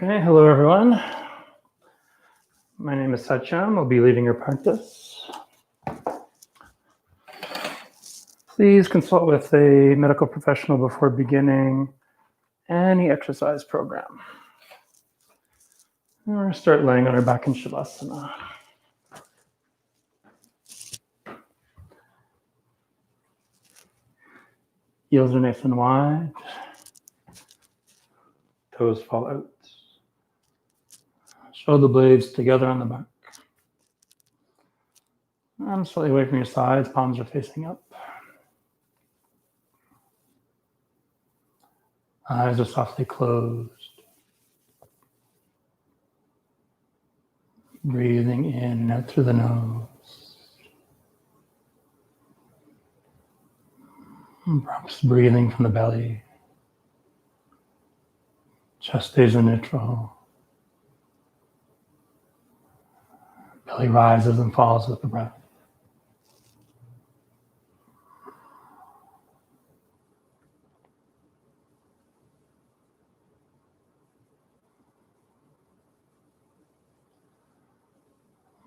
Okay, hello everyone. My name is Satyam. I'll be leading your practice. Please consult with a medical professional before beginning any exercise program. We're going to start laying on our back in Shavasana. Heels are nice and wide. Toes fall out. Shoulder blades together on the back. Arms slightly away from your sides, palms are facing up. Eyes are softly closed. Breathing in and out through the nose. And perhaps breathing from the belly. Chest stays in neutral. Belly rises and falls with the breath.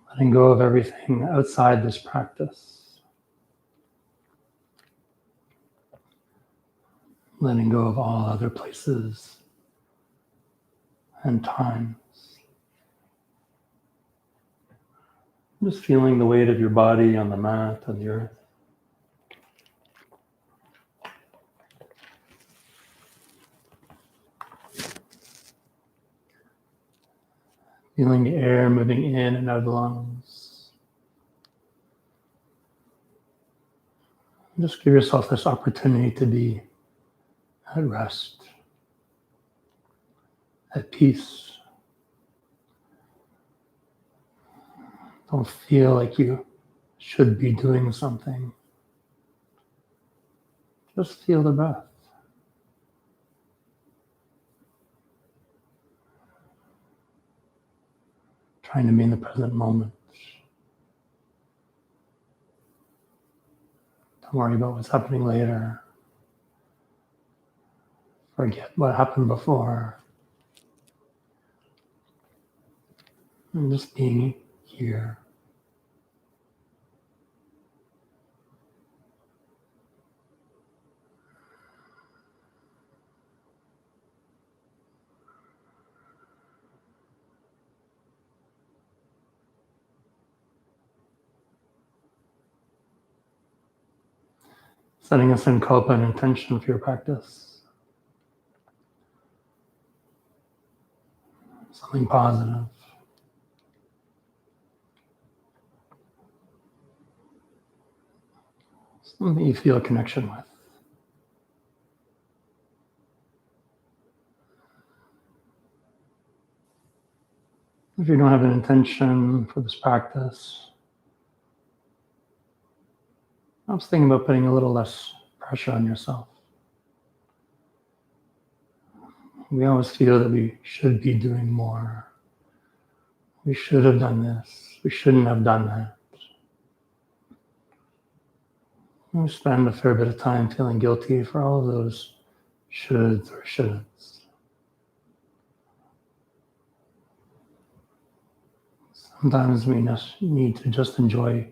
Letting go of everything outside this practice. Letting go of all other places and times. Just feeling the weight of your body on the mat, on the earth. Feeling the air moving in and out of the lungs. Just give yourself this opportunity to be at rest, at peace. Don't feel like you should be doing something. Just feel the breath. Trying to be in the present moment. Don't worry about what's happening later. Forget what happened before. And just being here. Setting a sankalpa and intention for your practice. Something positive. Something you feel a connection with. If you don't have an intention for this practice, I was thinking about putting a little less pressure on yourself. We always feel that we should be doing more. We should have done this. We shouldn't have done that. We spend a fair bit of time feeling guilty for all of those shoulds or shouldn'ts. Sometimes we need to just enjoy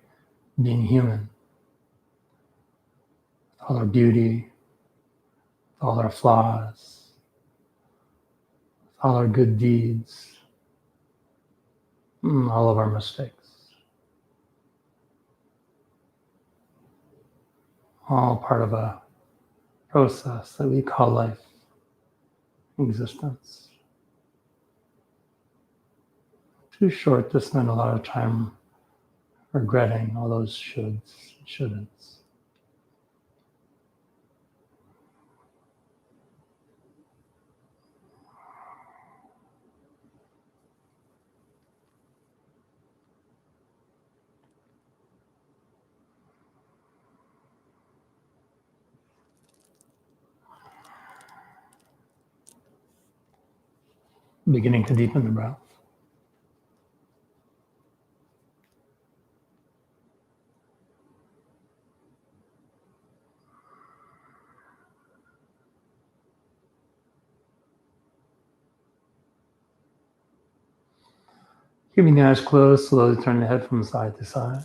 being human. With all our beauty, with all our flaws, with all our good deeds, all of our mistakes. All part of a process that we call life, existence. Too short to spend a lot of time regretting all those shoulds and shouldn'ts. Beginning to deepen the breath. Keeping the eyes closed, slowly turning the head from side to side.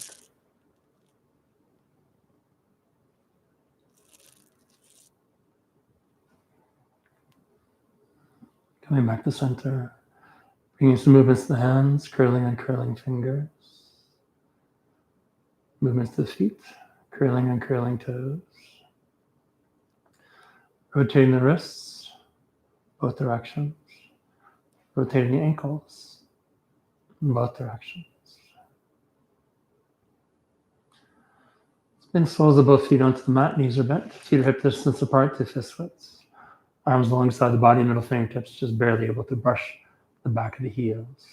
Coming back to center. Bringing some movements to the hands, curling and curling fingers. Movements to the feet, curling and curling toes. Rotating the wrists, both directions. Rotating the ankles, in both directions. Spin soles of both feet onto the mat, knees are bent, feet are hip distance apart to fist widths. Arms alongside the body, middle fingertips just barely able to brush the back of the heels.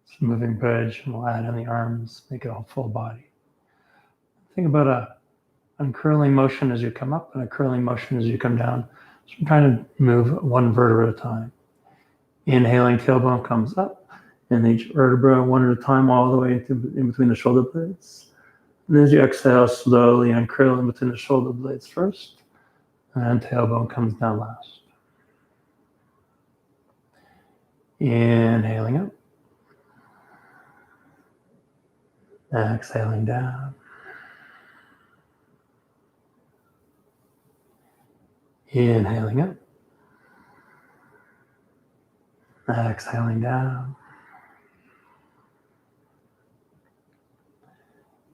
So moving bridge, and we'll add in the arms, make it a full body. Think about a uncurling motion as you come up and a curling motion as you come down. So I'm trying to move one vertebra at a time. Inhaling, tailbone comes up, and each vertebra one at a time all the way in between the shoulder blades. And as you exhale, slowly uncurl in between the shoulder blades first, and tailbone comes down last. Inhaling up. Exhaling down. Inhaling up. Exhaling down.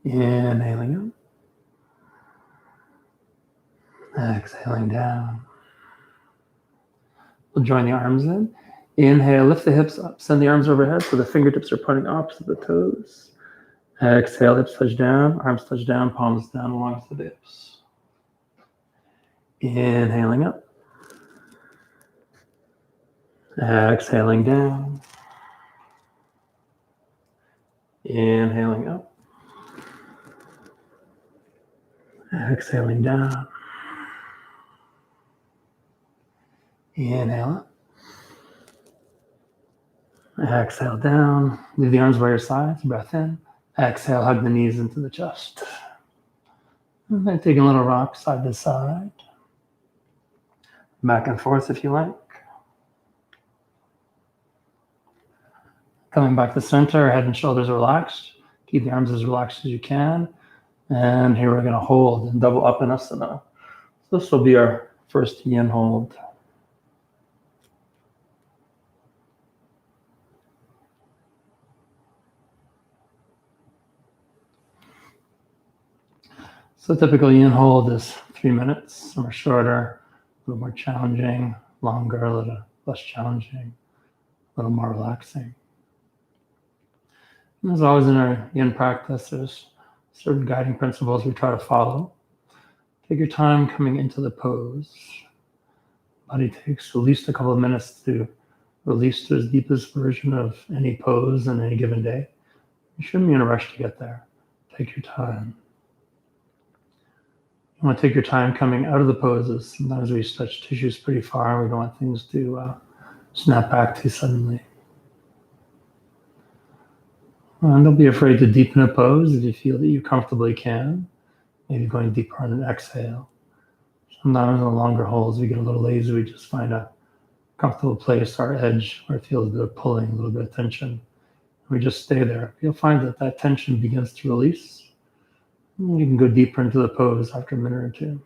Inhaling up. Exhaling down. We'll join the arms in. Inhale, lift the hips up, send the arms overhead so the fingertips are pointing opposite the toes. Exhale, hips touch down, arms touch down, palms down along with the hips. Inhaling up. Exhaling down. Inhaling up. Exhaling down. Inhale up. Exhale down. Leave the arms by your sides. Breath in. Exhale, hug the knees into the chest. And then taking a little rock side to side. Back and forth if you like. Coming back to center, head and shoulders relaxed. Keep the arms as relaxed as you can. And here we're going to hold and double up in asana. So this will be our first yin hold. So typical yin hold is 3 minutes. Some are shorter, a little more challenging, longer, a little less challenging, a little more relaxing. And as always in our yin practice, there's certain guiding principles we try to follow. Take your time coming into the pose. Body takes at least a couple of minutes to release to its deepest version of any pose on any given day. You shouldn't be in a rush to get there. Take your time. You want to take your time coming out of the poses. Sometimes we stretch tissues pretty far. We don't want things to snap back too suddenly. And don't be afraid to deepen a pose if you feel that you comfortably can. Maybe going deeper on an exhale. Sometimes in the longer holds, we get a little lazy. We just find a comfortable place, our edge, where it feels a bit of pulling, a little bit of tension. We just stay there. You'll find that that tension begins to release. You can go deeper into the pose after a minute or two.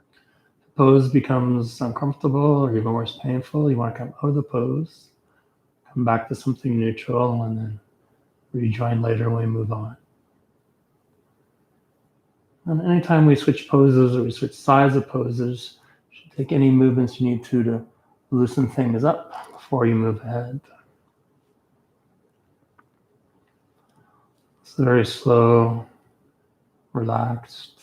If the pose becomes uncomfortable or even worse, painful, you want to come out of the pose, come back to something neutral, and then rejoin later when we move on. And anytime we switch poses or we switch sides of poses, you should take any movements you need to loosen things up before you move ahead. It's a very slow, relaxed,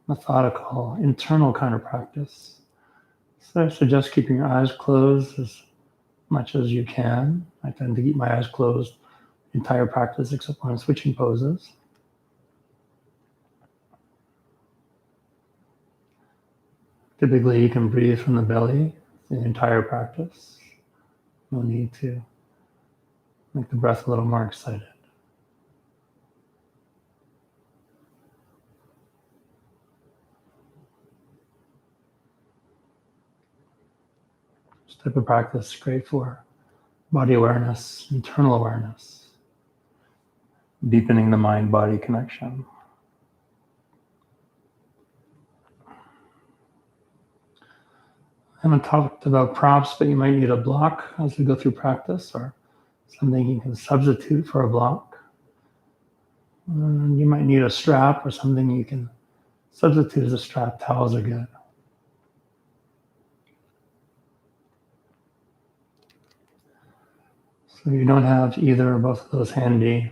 methodical, internal kind of practice. So I suggest keeping your eyes closed as much as you can. I tend to keep my eyes closed the entire practice except when I'm switching poses. Typically, you can breathe from the belly the entire practice. No need to make the breath a little more excited. This type of practice is great for body awareness, internal awareness, deepening the mind-body connection. I haven't talked about props, but you might need a block as we go through practice, or something you can substitute for a block. And you might need a strap or something you can substitute as a strap. Towels are good. So if you don't have either or both of those handy,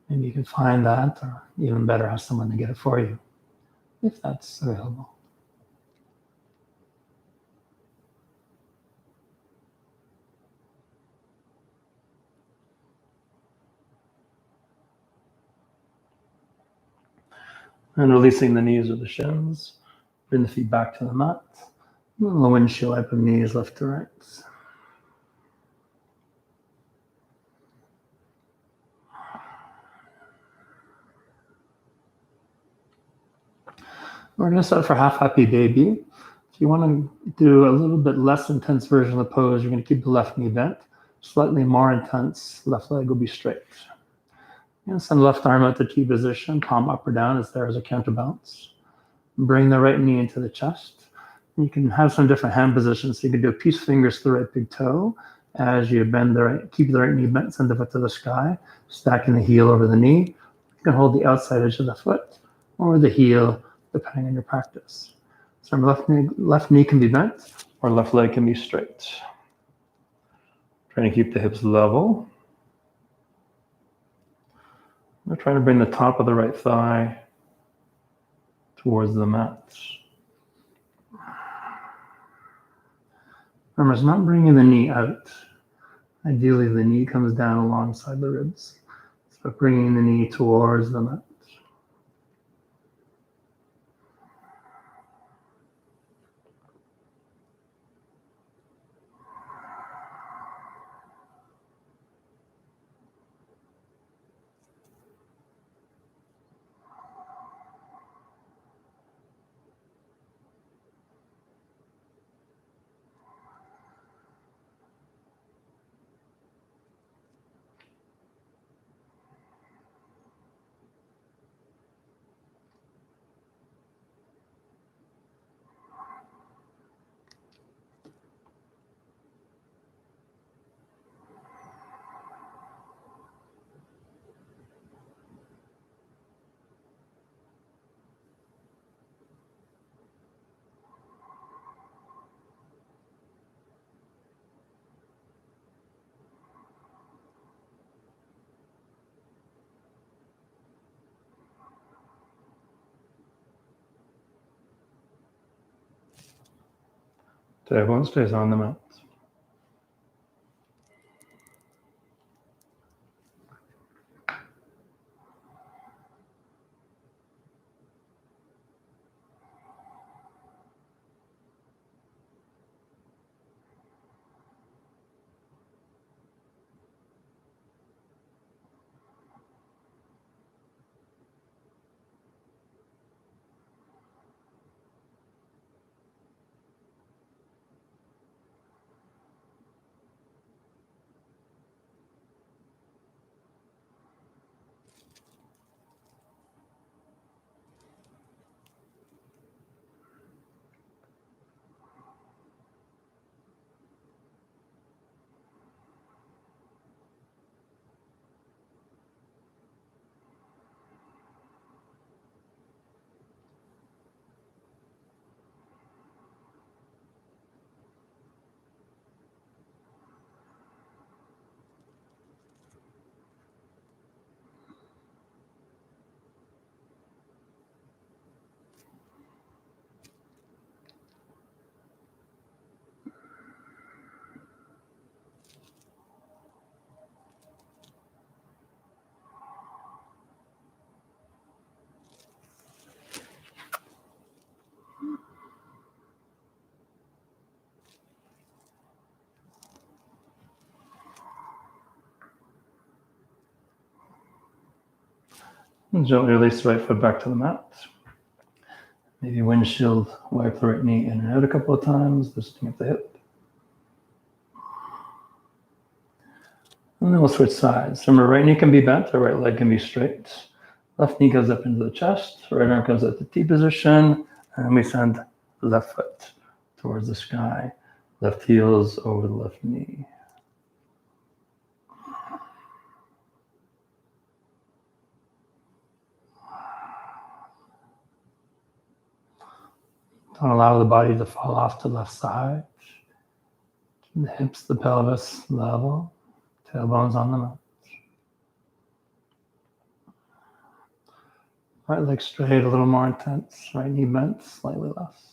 maybe you can find that, or even better, ask someone to get it for you, if that's available. And releasing the knees or the shins. Bring the feet back to the mat. And the windshield wipe of knees left to right. We're going to start for half happy baby. If you want to do a little bit less intense version of the pose, you're going to keep the left knee bent. Slightly more intense, left leg will be straight. And send left arm out to T position, palm up or down as there as a counterbalance. Bring the right knee into the chest. You can have some different hand positions. So you can do peace fingers to the right big toe as you bend the right, keep the right knee bent, send the foot to the sky, stacking the heel over the knee. You can hold the outside edge of the foot or the heel, depending on your practice. So left knee can be bent or left leg can be straight. Trying to keep the hips level. We're trying to bring the top of the right thigh towards the mat. Remember, it's not bringing the knee out. Ideally, the knee comes down alongside the ribs. So bringing the knee towards the mat. So everyone stays on the mat. And gently release the right foot back to the mat. Maybe windshield wipe the right knee in and out a couple of times, lifting up the hip. And then we'll switch sides. Remember, right knee can be bent, the right leg can be straight. Left knee goes up into the chest, right arm comes up to T position, and we send the left foot towards the sky. Left heels over the left knee. Don't allow the body to fall off to the left side. Keep the hips, the pelvis level, tailbones on the mat. Right leg straight, a little more intense. Right knee bent, slightly less.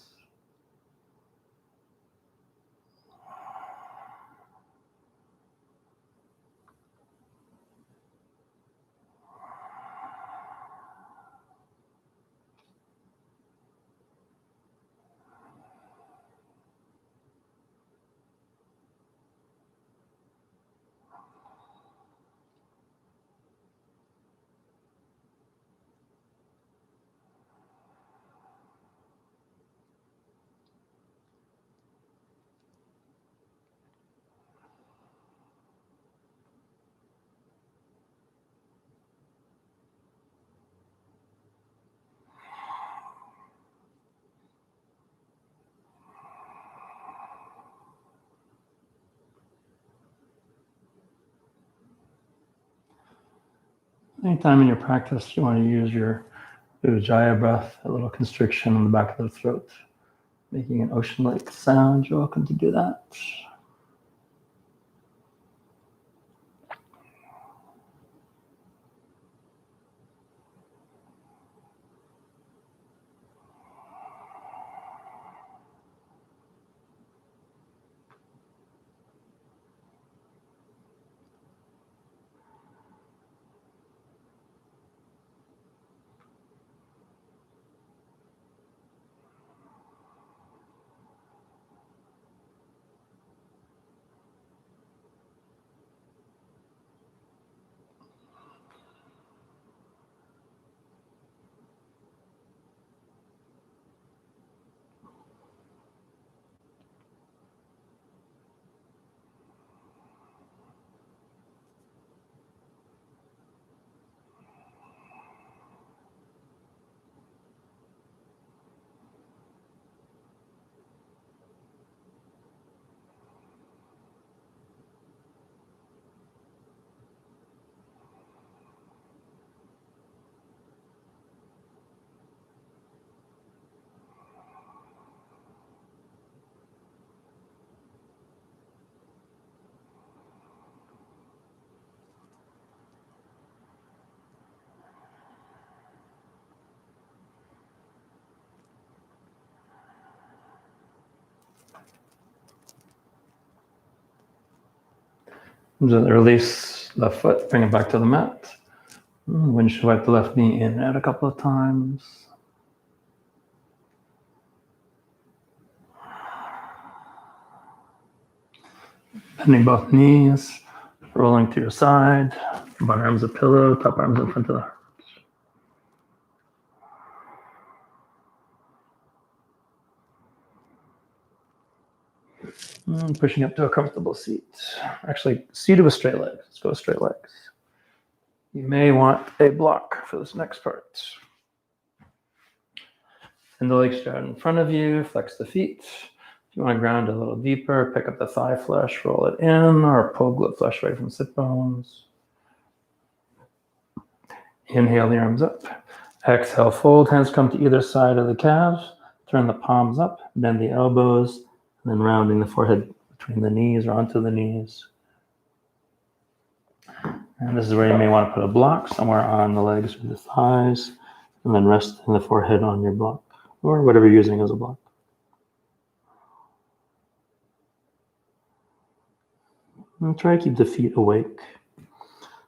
Anytime in your practice you want to use your Ujjayi breath, a little constriction on the back of the throat, making an ocean-like sound, you're welcome to do that. Gently release left foot, bring it back to the mat. Windshield wipe the left knee in and out a couple of times. Bending both knees, rolling to your side. Bottom arms a pillow, top arms in front of the heart. Pushing up to a comfortable seat. Actually, seated with straight legs. Let's go straight legs. You may want a block for this next part. And the legs straight out in front of you, flex the feet. If you want to ground a little deeper, pick up the thigh flesh, roll it in, or pull glute flesh away from sit bones. Inhale the arms up. Exhale, fold. Hands come to either side of the calves. Turn the palms up, bend the elbows, and then rounding the forehead between the knees or onto the knees. And this is where you may want to put a block somewhere on the legs or the thighs, and then rest in the forehead on your block, or whatever you're using as a block. And try to keep the feet awake.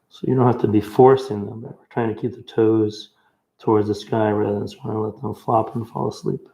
So you don't have to be forcing them, but we're trying to keep the toes towards the sky rather than trying to let them flop and fall asleep.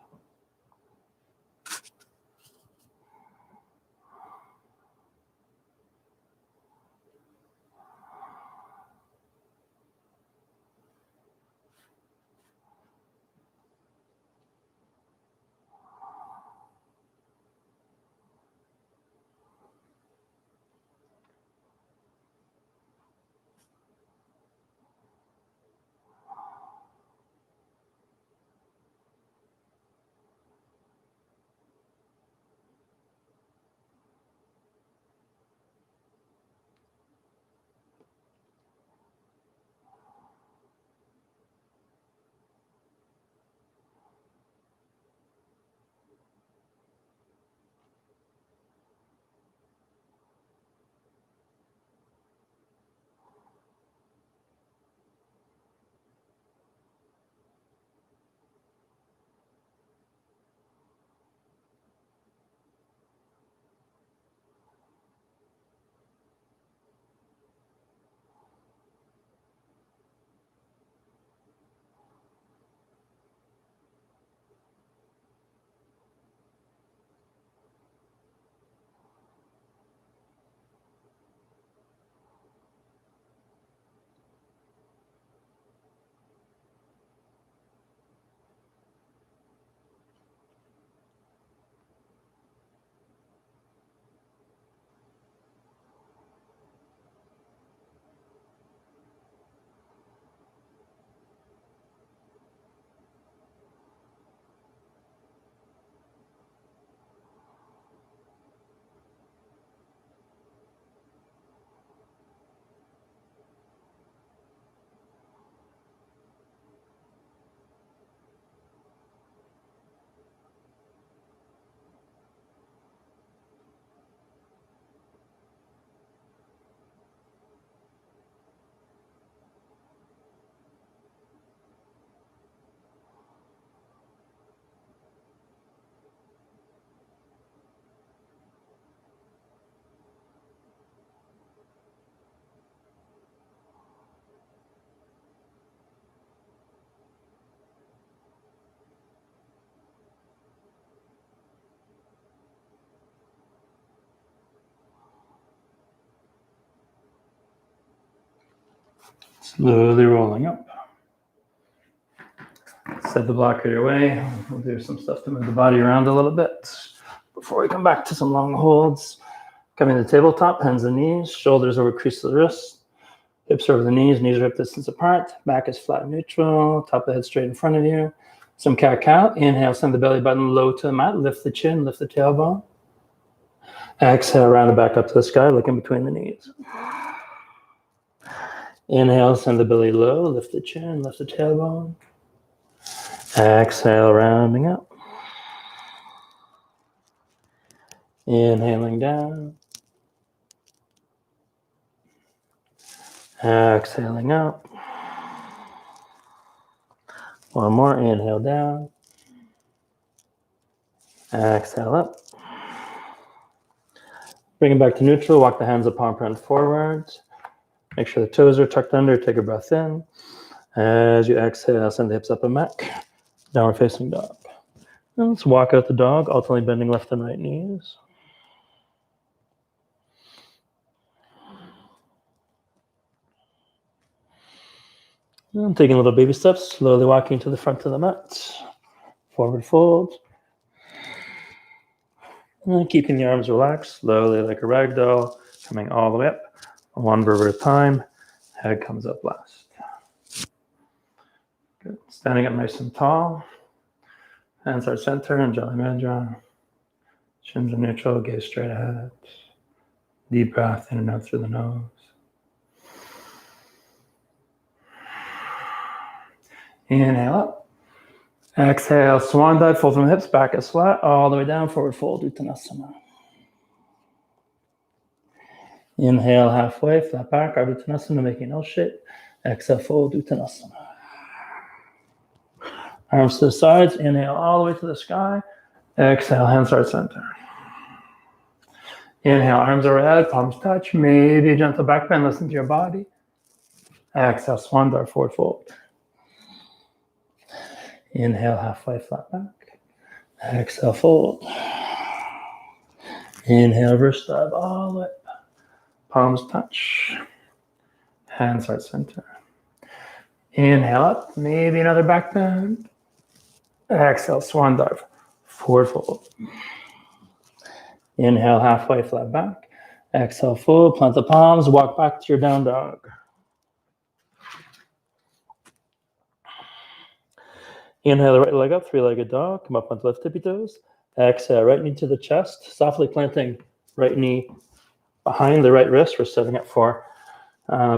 Slowly rolling up. Set the blocker away. We'll do some stuff to move the body around a little bit before we come back to some long holds. Coming to the tabletop, hands and knees, shoulders over crease of the wrists, hips over the knees are hip distance apart, back is flat and neutral, top of the head straight in front of you. Some cat-cow. Inhale, send the belly button low to the mat, lift the chin, lift the tailbone. Exhale, round it back up to the sky, looking between the knees. Inhale, send the belly low, lift the chin, lift the tailbone. Exhale, rounding up. Inhaling down. Exhaling up. One more, inhale down. Exhale up. Bring it back to neutral, walk the hands up, palm front forwards. Make sure the toes are tucked under, take a breath in. As you exhale, send the hips up and back. Downward facing dog. And let's walk out the dog, alternately bending left and right knees. And taking little baby steps, slowly walking to the front of the mat. Forward fold. And keeping the arms relaxed, slowly like a rag doll, coming all the way up. One vertebra at a time. Head comes up last. Good. Standing up nice and tall. Hands are center and Jali Mudra. Chins are neutral, gaze straight ahead. Deep breath in and out through the nose. Inhale up. Exhale, swan dive, fold from the hips, back is flat, all the way down, forward fold, Uttanasana. Inhale halfway, flat back, Ardha Uttanasana, making L shape. Exhale, fold, Uttanasana. Arms to the sides, inhale all the way to the sky. Exhale, hands start center. Inhale, arms overhead, palms touch, maybe a gentle back bend, listen to your body. Exhale, swan dive, forward fold. Inhale, halfway, flat back. Exhale, fold. Inhale, reverse dive, all the way up. Palms touch. Hands start center. Inhale up, maybe another back bend. Exhale, swan dive, forward fold. Inhale, halfway, flat back. Exhale, fold, plant the palms, walk back to your down dog. Inhale the right leg up, three-legged dog. Come up onto left tippy toes. Exhale, right knee to the chest. Softly planting right knee behind the right wrist. We're setting up for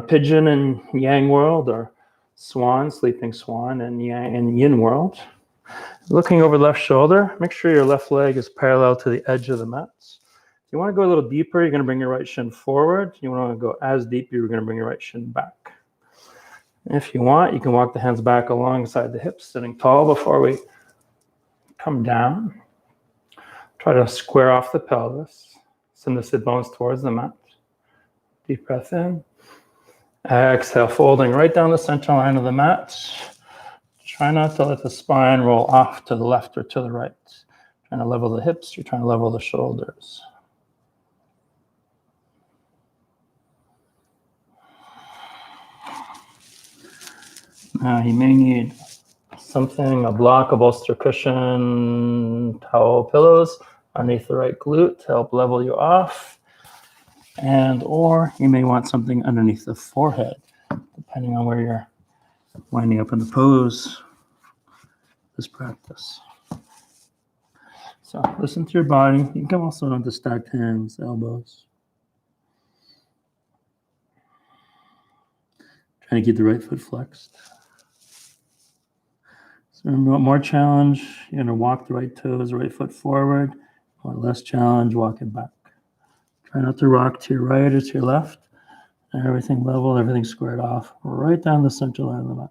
pigeon and yang world, or swan, sleeping swan, and yang and yin world. Looking over the left shoulder. Make sure your left leg is parallel to the edge of the mat. If you want to go a little deeper, you're going to bring your right shin forward. If you want to go as deep, you're going to bring your right shin back. If you want, you can walk the hands back alongside the hips, sitting tall before we come down. Try to square off the pelvis. Send the sit bones towards the mat. Deep breath in. Exhale, folding right down the center line of the mat. Try not to let the spine roll off to the left or to the right. Trying to level the hips, you're trying to level the shoulders. Now you may need something, a block, a bolster cushion, towel, pillows underneath the right glute to help level you off. And or you may want something underneath the forehead, depending on where you're winding up in the pose this practice. So listen to your body. You can also onto stacked hands, elbows. Trying to keep the right foot flexed. So more challenge, you're going to walk the right toes, the right foot forward. Or less challenge, walk it back. Try not to rock to your right or to your left. And everything level, everything squared off. Right down the center line of the mat.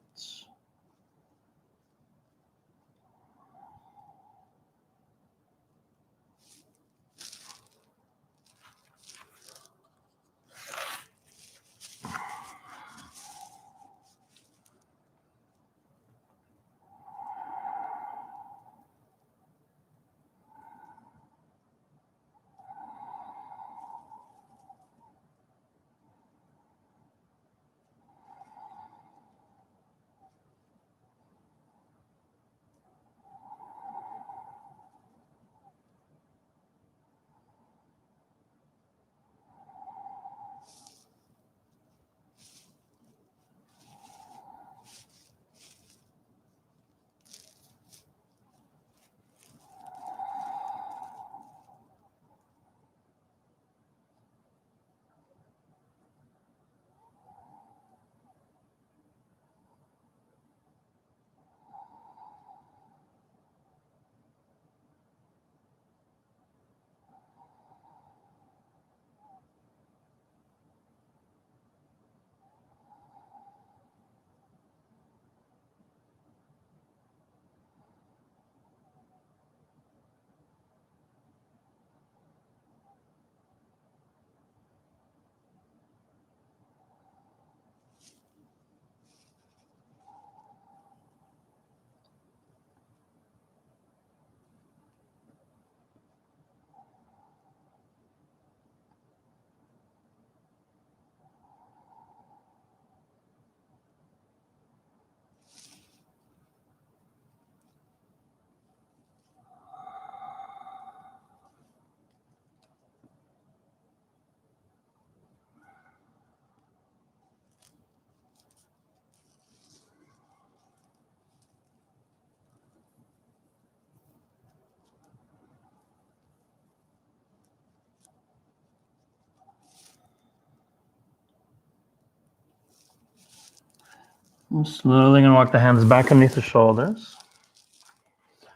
I'm slowly going to walk the hands back underneath the shoulders.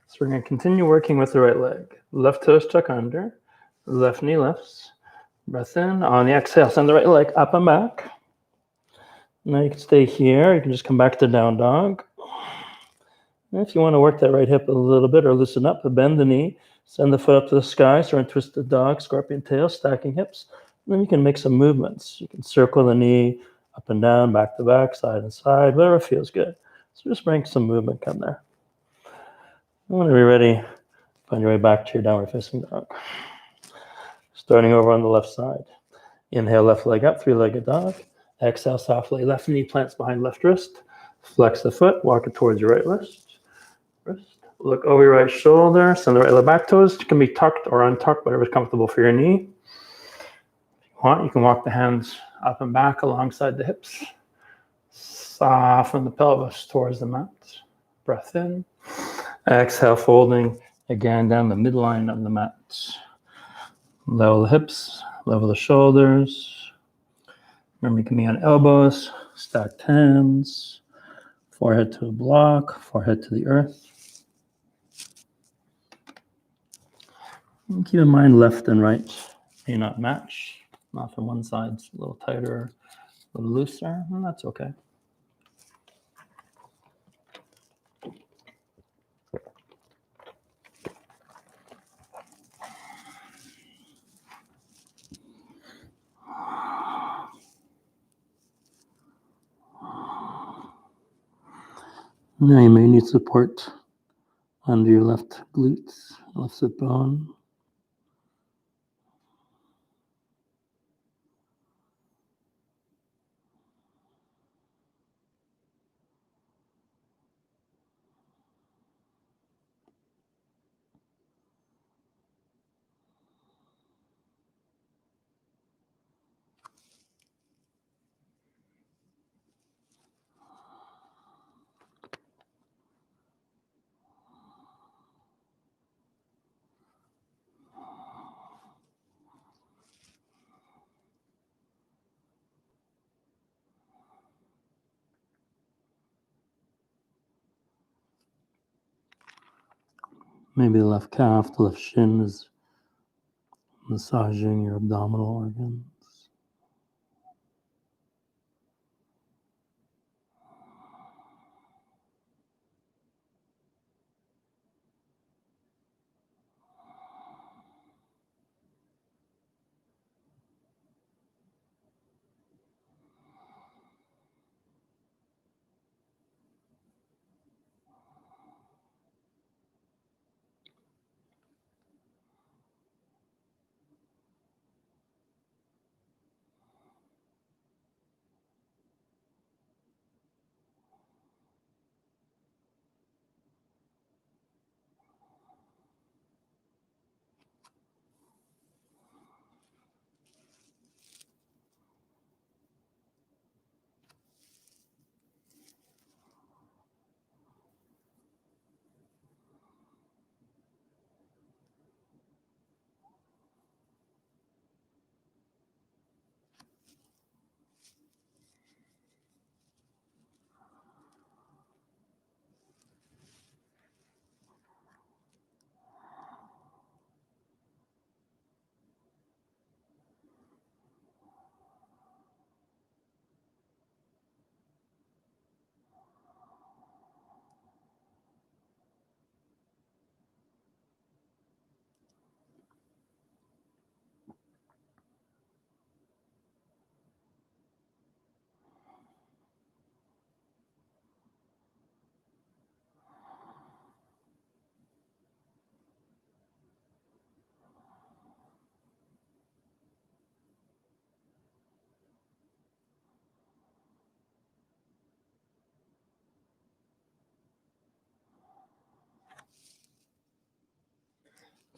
So we're going to continue working with the right leg. Left toes tuck under, left knee lifts. Breath in. On the exhale, send the right leg up and back. Now you can stay here. You can just come back to down dog. And if you want to work that right hip a little bit or loosen up, bend the knee, send the foot up to the sky, start twisted dog, scorpion tail, stacking hips. And then you can make some movements. You can circle the knee up and down, back to back, side and side, whatever feels good. So just bring some movement, come there. And when you're ready, find your way back to your downward facing dog. Starting over on the left side. Inhale, left leg up, three-legged dog. Exhale softly, left knee plants behind left wrist. Flex the foot, walk it towards your right wrist. Look over your right shoulder, send the right leg back. Toes can be tucked or untucked, whatever's comfortable for your knee. If you want, you can walk the hands up and back alongside the hips. Soften the pelvis towards the mat. Breath in. Exhale, folding again down the midline of the mat. Level the hips, level the shoulders. Remember, you can be on elbows, stacked hands, forehead to a block, forehead to the earth. And keep in mind left and right may not match. Often one side's a little tighter, a little looser, and that's okay. Now you may need support under your left glutes, left sit bone. Maybe the left calf, the left shin is massaging your abdominal organs.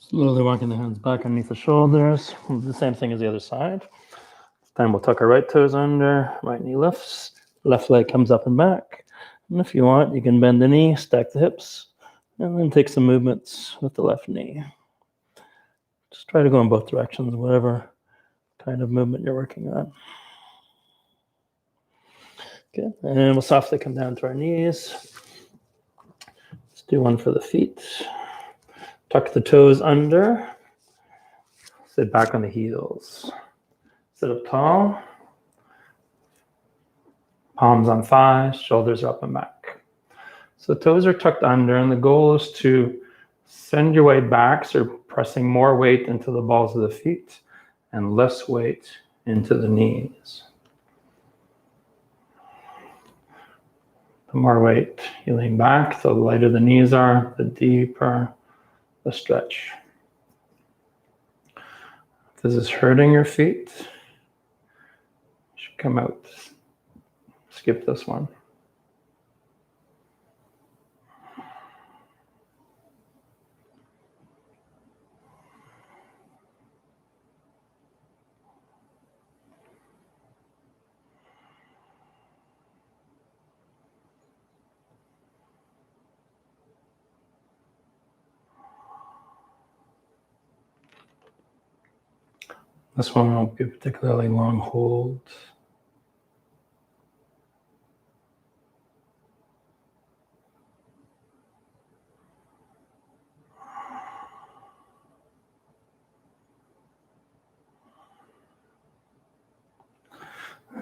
Slowly walking the hands back underneath the shoulders. We'll do the same thing as the other side. This time we'll tuck our right toes under, right knee lifts, left leg comes up and back. And if you want, you can bend the knee, stack the hips, and then take some movements with the left knee. Just try to go in both directions, whatever kind of movement you're working on. Good. And we'll softly come down to our knees. Let's do one for the feet. Tuck the toes under. Sit back on the heels. Sit up tall. Palms on thighs, shoulders up and back. So the toes are tucked under, and the goal is to send your weight back, so you're pressing more weight into the balls of the feet and less weight into the knees. The more weight you lean back, the lighter the knees are, the deeper the stretch. If this is hurting your feet, you should come out. Skip this one. This one won't be a particularly long hold.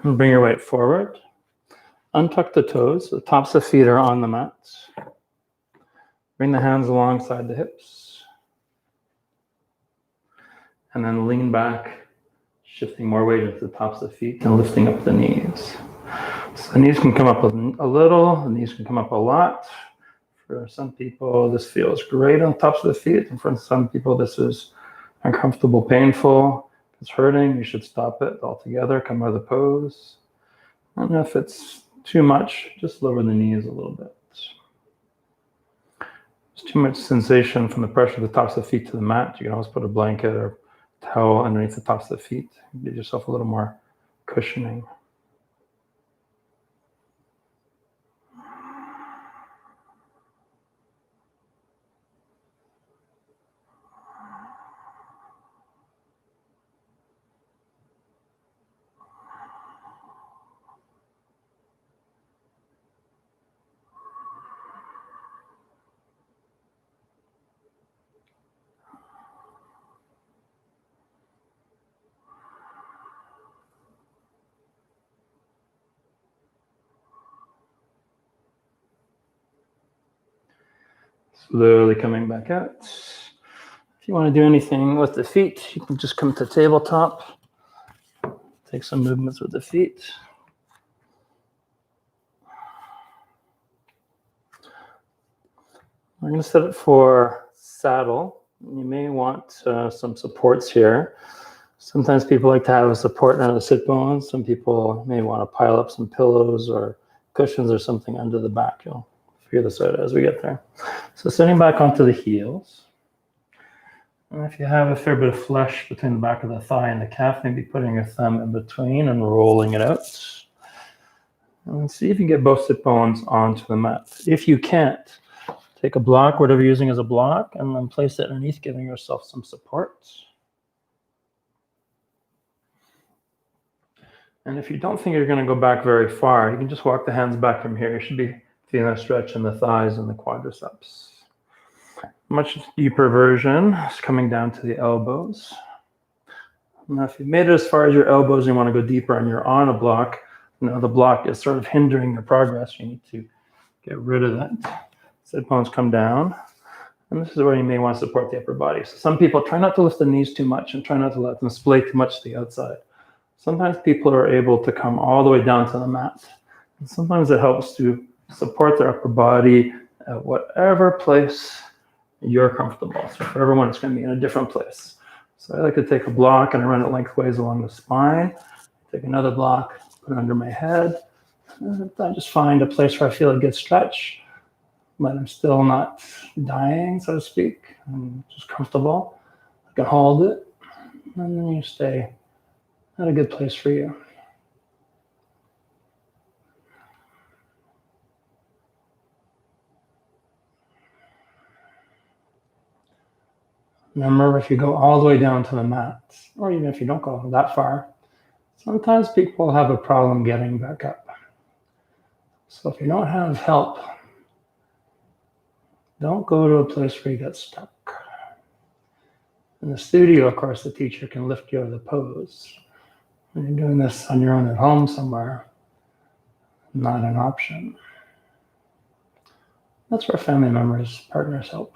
And bring your weight forward. Untuck the toes. The tops of the feet are on the mat. Bring the hands alongside the hips. And then lean back, shifting more weight into the tops of the feet and lifting up the knees. So the knees can come up a little, the knees can come up a lot. For some people, this feels great on the tops of the feet. And for some people, this is uncomfortable, painful. If it's hurting, you should stop it altogether, come out of the pose. And if it's too much, just lower the knees a little bit. There's too much sensation from the pressure of the tops of the feet to the mat. You can always put a blanket or towel underneath the tops of the feet. Give yourself a little more cushioning. Slowly coming back out. If you want to do anything with the feet, you can just come to tabletop. Take some movements with the feet. I'm going to set it for saddle. You may want some supports here. Sometimes people like to have a support under the sit bones. Some people may want to pile up some pillows or cushions or something under the back. You'll figure this out as we get there. So sitting back onto the heels. And if you have a fair bit of flesh between the back of the thigh and the calf, maybe putting your thumb in between and rolling it out. And see if you can get both sit bones onto the mat. If you can't, take a block, whatever you're using as a block, and then place it underneath, giving yourself some support. And if you don't think you're going to go back very far, you can just walk the hands back from here. You should be feeling a stretch in the thighs and the quadriceps. Much deeper version is coming down to the elbows. Now, if you've made it as far as your elbows, you want to go deeper and you're on a block, the block is sort of hindering your progress. You need to get rid of that. Sit bones come down. And this is where you may want to support the upper body. So some people try not to lift the knees too much and try not to let them splay too much to the outside. Sometimes people are able to come all the way down to the mat. And sometimes it helps to support their upper body at whatever place you're comfortable. So for everyone, it's going to be in a different place. So I like to take a block and I run it lengthways along the spine. Take another block, put it under my head. And I just find a place where I feel a good stretch, but I'm still not dying, so to speak. I'm just comfortable. I can hold it, and then you stay at a good place for you. Remember, if you go all the way down to the mat, or even if you don't go that far, sometimes people have a problem getting back up. So if you don't have help, don't go to a place where you get stuck. In the studio, of course, the teacher can lift you out of the pose. When you're doing this on your own at home somewhere, not an option. That's where family members, partners help.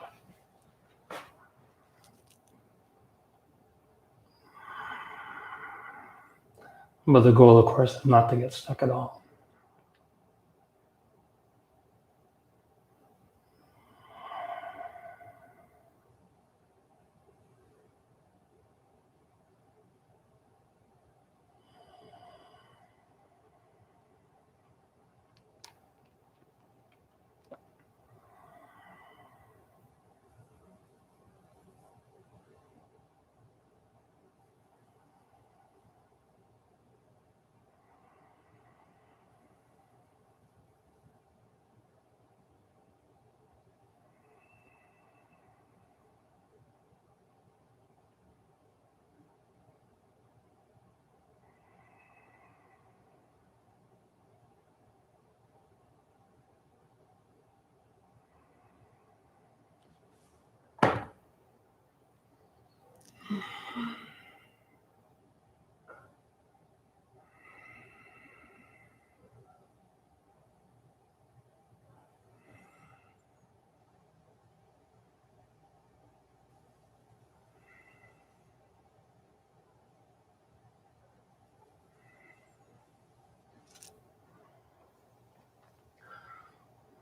But the goal, of course, is not to get stuck at all.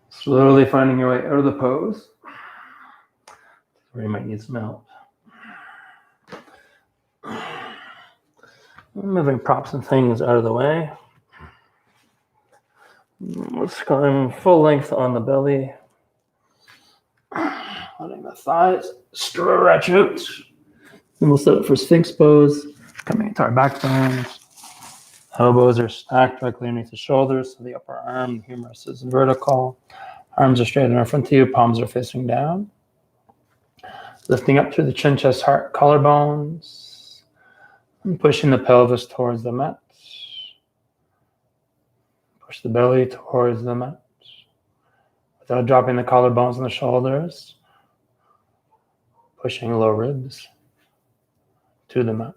Slowly finding your way out of the pose, where you might need some help. Moving props and things out of the way. Let's climb full length on the belly. Letting the thighs stretch out. And we'll set up for Sphinx pose, coming into our back bones. Elbows are stacked directly underneath the shoulders, so the upper arm, the humerus is vertical. Arms are straight in front of you, palms are facing down. Lifting up through the chin, chest, heart, collarbones. And pushing the pelvis towards the mat. Push the belly towards the mat. Without dropping the collarbones and the shoulders. Pushing low ribs to the mat.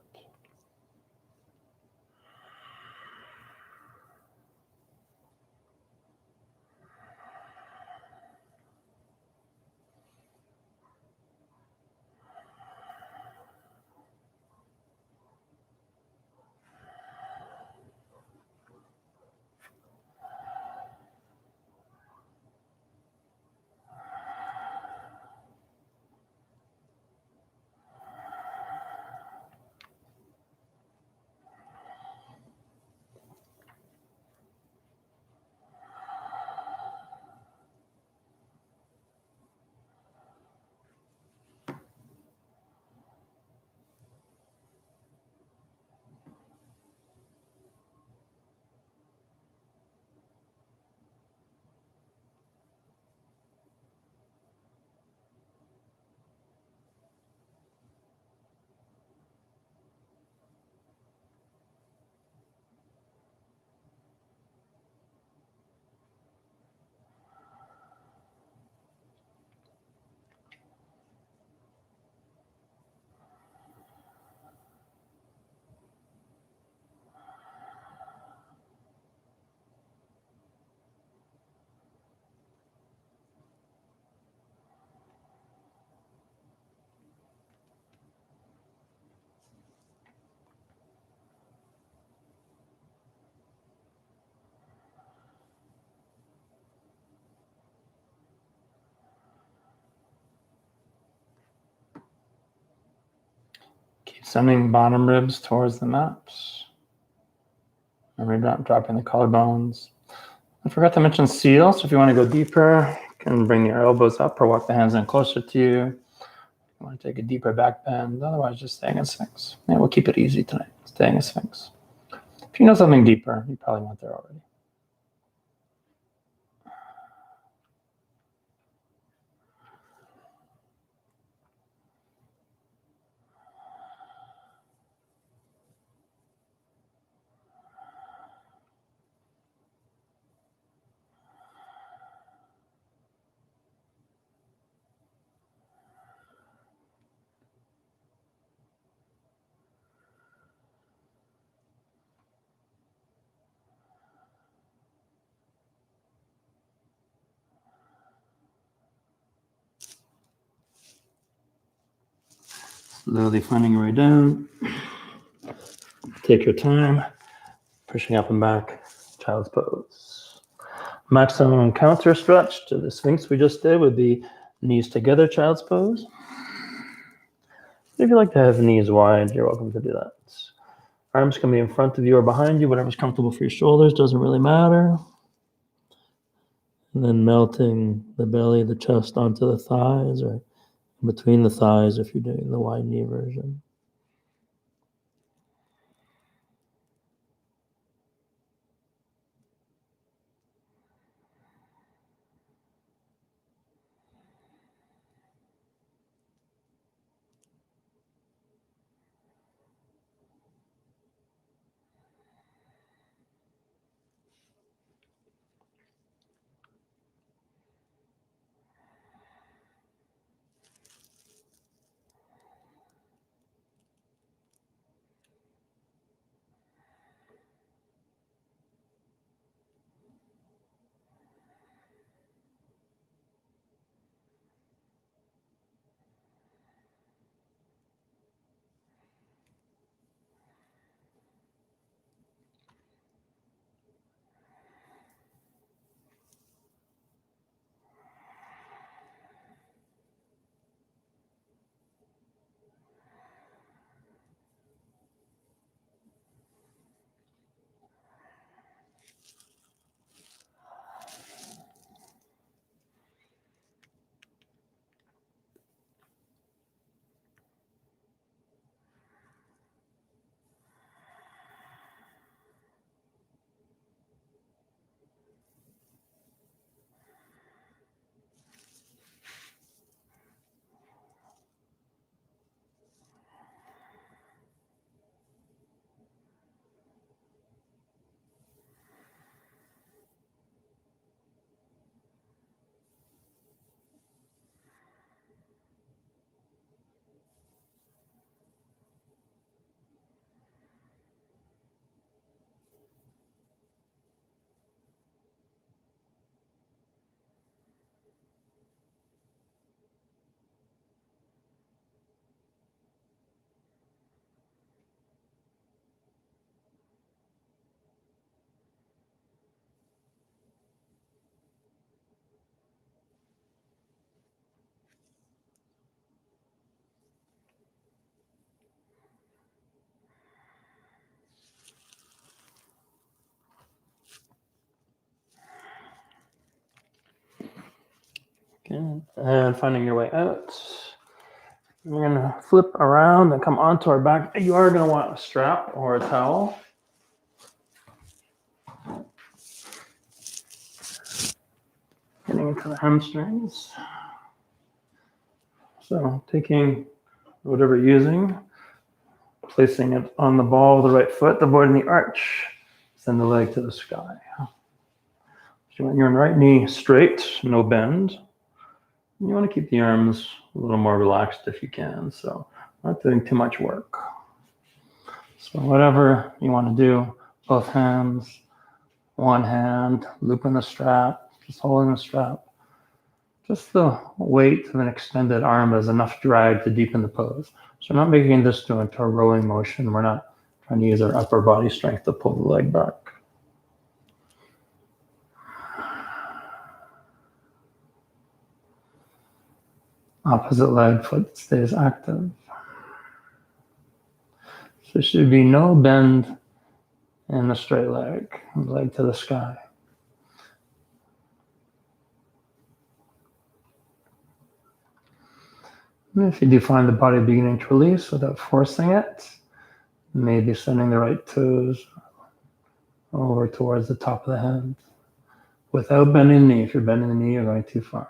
Keep sending bottom ribs towards the mat. And we're not dropping the collarbones. I forgot to mention seal, so if you want to go deeper, you can bring your elbows up or walk the hands in closer to you. You want to take a deeper back bend, otherwise just staying in Sphinx. Yeah, we'll keep it easy tonight, staying in Sphinx. If you know something deeper, you probably went there already. Slowly finding your way down. Take your time, pushing up and back, child's pose. Maximum counter stretch to the Sphinx we just did would be knees together, child's pose. If you like to have knees wide, you're welcome to do that. Arms can be in front of you or behind you, whatever's comfortable for your shoulders, doesn't really matter. And then melting the belly, the chest onto the thighs, or between the thighs if you're doing the wide knee version. Okay. And finding your way out. We're going to flip around and come onto our back. You are going to want a strap or a towel. Getting into the hamstrings. So taking whatever you're using, placing it on the ball of the right foot, avoiding the arch. Send the leg to the sky. So you want your right knee straight, no bend. You want to keep the arms a little more relaxed if you can, so not doing too much work. So whatever you want to do, both hands, one hand, looping the strap, just holding the strap. Just the weight of an extended arm is enough drag to deepen the pose. So we're not making this into a rowing motion. We're not trying to use our upper body strength to pull the leg back. Opposite leg, foot stays active. So there should be no bend in the straight leg to the sky. And if you do find the body beginning to release without forcing it, maybe sending the right toes over towards the top of the head. Without bending the knee. If you're bending the knee, you're going too far.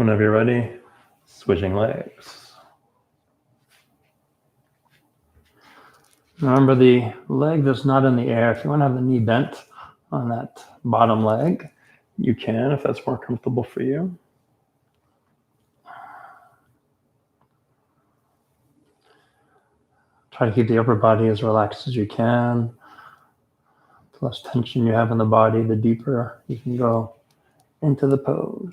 Whenever you're ready, switching legs. Remember the leg that's not in the air. If you want to have the knee bent on that bottom leg, you can if that's more comfortable for you. Try to keep the upper body as relaxed as you can. The less tension you have in the body, the deeper you can go into the pose.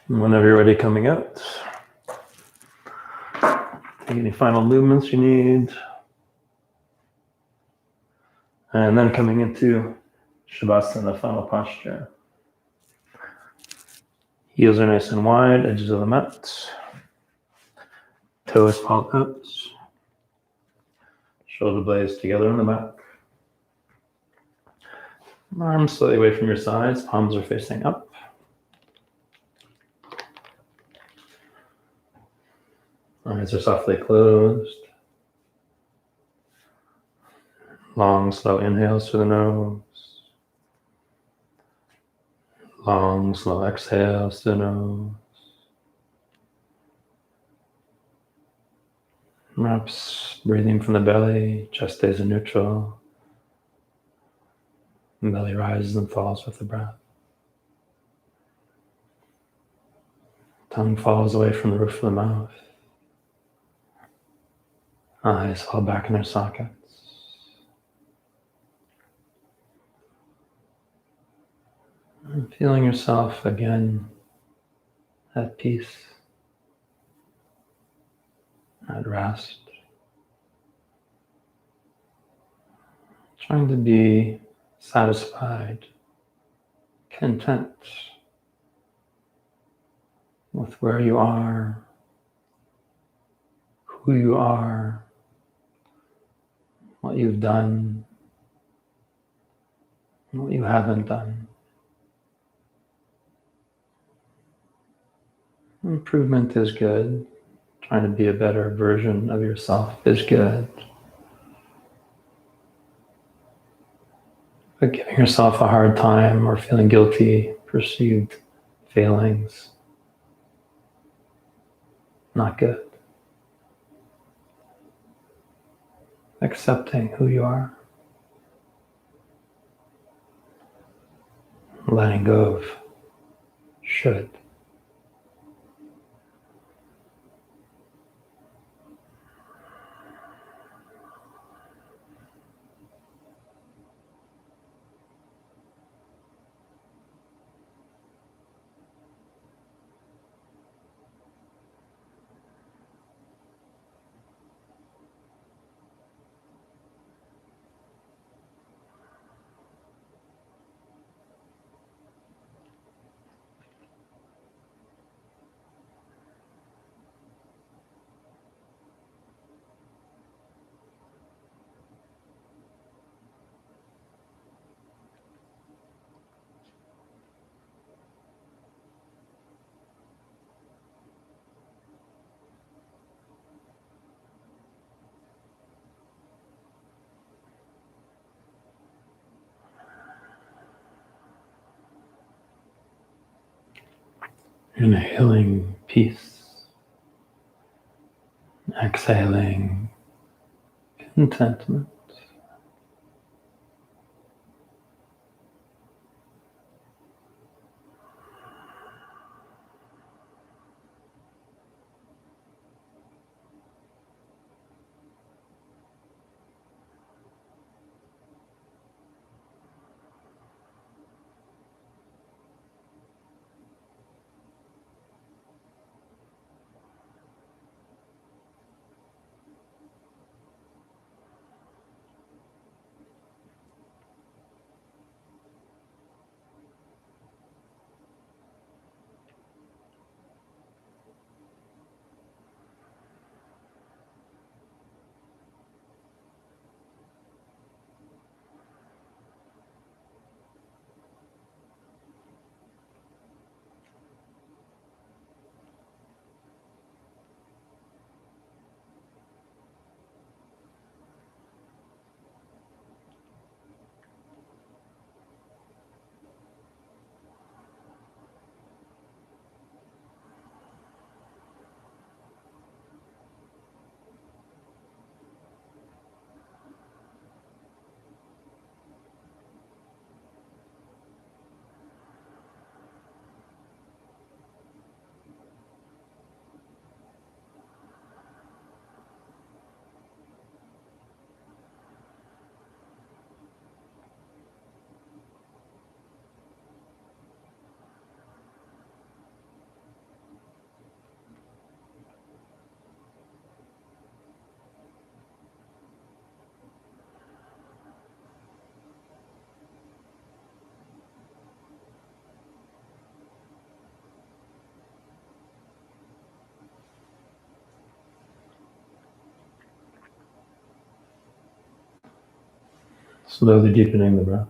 Whenever you're ready, coming out. Take any final movements you need. And then coming into Shavasana, final posture. Heels are nice and wide, edges of the mat. Toes fall out. Shoulder blades together on the back. Arms slightly away from your sides, palms are facing up. Eyes are softly closed. Long, slow inhales through the nose. Long, slow exhales through the nose. Perhaps breathing from the belly, chest stays in neutral. The belly rises and falls with the breath. Tongue falls away from the roof of the mouth. Eyes fall back in their sockets. And feeling yourself again at peace, at rest. Trying to be satisfied, content with where you are, who you are, what you've done, and what you haven't done. Improvement is good. Trying to be a better version of yourself is good. But giving yourself a hard time or feeling guilty, perceived failings, not good. Accepting who you are. Letting go of should. Inhaling peace, exhaling contentment. Slowly deepening the breath.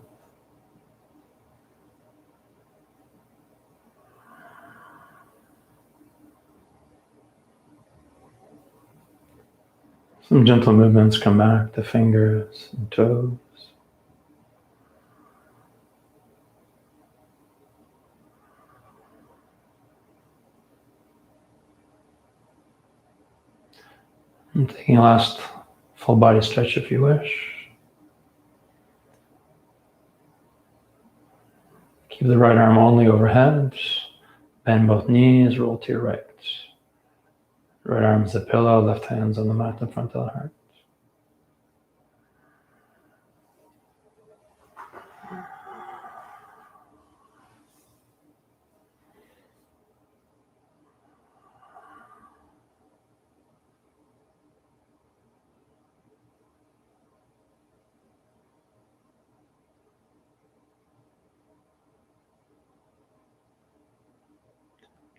Some gentle movements come back to fingers and toes. And taking a last full body stretch if you wish. Keep the right arm only overhead. Bend both knees, roll to your right. Right arm's the pillow, left hand's on the mat in front of the heart.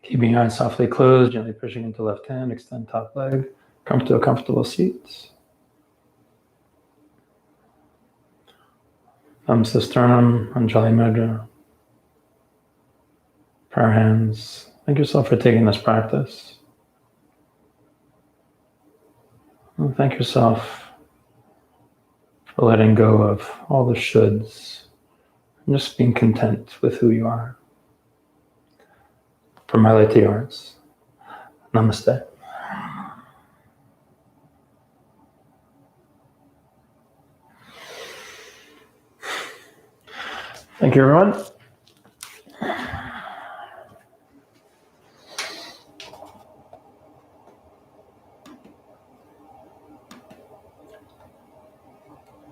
Keeping your eyes softly closed, gently pushing into left hand, extend top leg, come to a comfortable seat. Thumbs to sternum, Anjali Mudra. Prayer hands. Thank yourself for taking this practice. And thank yourself for letting go of all the shoulds and just being content with who you are. From my light to yours. Namaste. Thank you, everyone.